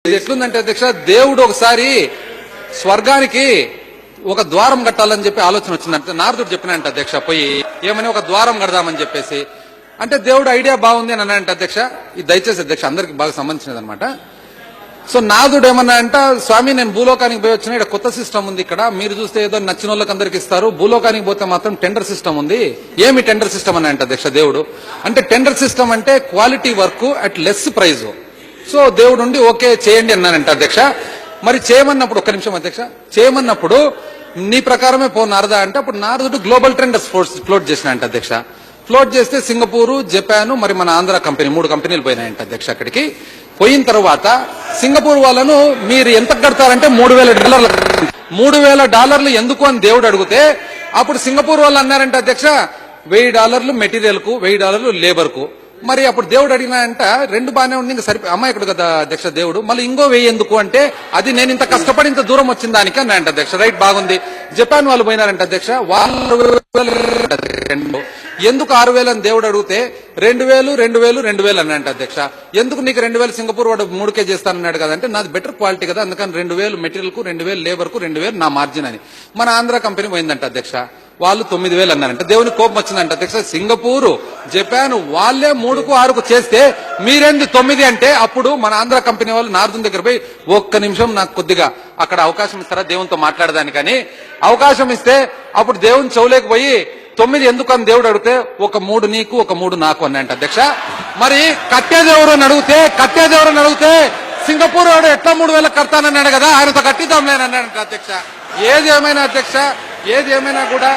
ఇది ఎట్లుందంటే అధ్యక్ష, దేవుడు ఒకసారి స్వర్గానికి ఒక ద్వారం కట్టాలని చెప్పి ఆలోచన వచ్చిందంటే నారదుడు చెప్పినంట అధ్యక్ష, పోయి ఏమని ఒక ద్వారం కడదామని చెప్పేసి అంటే దేవుడు ఐడియా బాగుంది అని అన్నాడంట అధ్యక్ష. ఇది దయచేసి అధ్యక్ష అందరికి బాగా సంబంధించినది అనమాట. సో నారదుడు ఏమన్నా అంట, స్వామి నేను భూలోకానికి పోయి వచ్చిన, ఇక్కడ కొత్త సిస్టమ్ ఉంది, ఇక్కడ మీరు చూస్తే ఏదో నచ్చిన వాళ్ళకి అందరికి ఇస్తారు, భూలోకానికి పోతే మాత్రం టెండర్ సిస్టమ్ ఉంది. ఏమి టెండర్ సిస్టమ్ అని అంటే అధ్యక్ష దేవుడు అంటే టెండర్ సిస్టమ్ అంటే quality work at less price. So దేవుడు ఉండి ఓకే చేయండి అన్నానంట అధ్యక్ష. మరి చేయమన్నప్పుడు ఒక్క నిమిషం అధ్యక్ష, చేయమన్నప్పుడు నీ ప్రకారమే పో నారదా అంటే అప్పుడు నారదుడు గ్లోబల్ ట్రెండర్స్ ఫ్లోట్ చేసినాయంట అధ్యక్ష. ఫ్లోట్ చేస్తే సింగపూరు, జపాన్, మరి మన ఆంధ్ర కంపెనీ 3 కంపెనీలు పోయినాయంట అధ్యక్ష. అక్కడికి పోయిన తర్వాత సింగపూర్ వాళ్ళను మీరు ఎంత కడతారంటే $3,000. $3,000 ఎందుకు అని దేవుడు అడిగితే అప్పుడు సింగపూర్ వాళ్ళు అన్నారంట అధ్యక్ష, $1,000 మెటీరియల్ కు, $1,000 లేబర్ కు. మరి అప్పుడు దేవుడు అడిగినా అంట, 2 బాగానే ఉంది, ఇంకా సరిపోయి అమ్మాయికుడు కదా అధ్యక్ష దేవుడు, మళ్ళీ ఇంకో 1,000 ఎందుకు అంటే అది నేను ఇంత కష్టపడి ఇంత దూరం వచ్చిన దానికి అన్నాయంట అధ్యక్ష. రైట్, బాగుంది. జపాన్ వాళ్ళు పోయినారంట అధ్యక్ష, వాళ్ళు ఎందుకు 6,000 అని దేవుడు అడిగితే 2,000, 2,000, 2,000 అన్నాయంట అధ్యక్ష. ఎందుకు నీకు 2,000 సింగపూర్ వాడు 3K చేస్తానన్నాడు కదంటే నాది బెటర్ క్వాలిటీ కదా, అందుకని 2,000 మెటీరియల్ కు, 2,000 లేబర్ కు, 2,000 నా మార్జిన్ అని. మన ఆంధ్ర కంపెనీ పోయిందంట అధ్యక్ష, వాళ్ళు 9,000 అన్నారంట. దేవుని కోపం వచ్చిందంట అధ్యక్ష. సింగపూరు, జపాన్ వాళ్ళే 3కు 6కు చేస్తే మీరేంది 9 అంటే అప్పుడు మన ఆంధ్ర కంపెనీ వాళ్ళు నారదుని దగ్గర పోయి ఒక్క నిమిషం నాకు కొద్దిగా అక్కడ అవకాశం ఇస్తారా దేవునితో మాట్లాడదానికని అవకాశం ఇస్తే అప్పుడు దేవుని చెవులేకపోయి 9 ఎందుకు అని దేవుడు అడిగితే ఒక 3 నీకు, ఒక 3 నాకు అన్నాయంట అధ్యక్ష. మరి కట్టేదెవరు అని అడిగితే సింగపూర్ వాడు ఎట్లా 3,000 కడతానన్నాడు కదా, ఆయనతో కట్టిద్దాంలేనన్నాడంట అధ్యక్ష. ఏది ఏమైనా అధ్యక్ష, ఏది ఏమైనా కూడా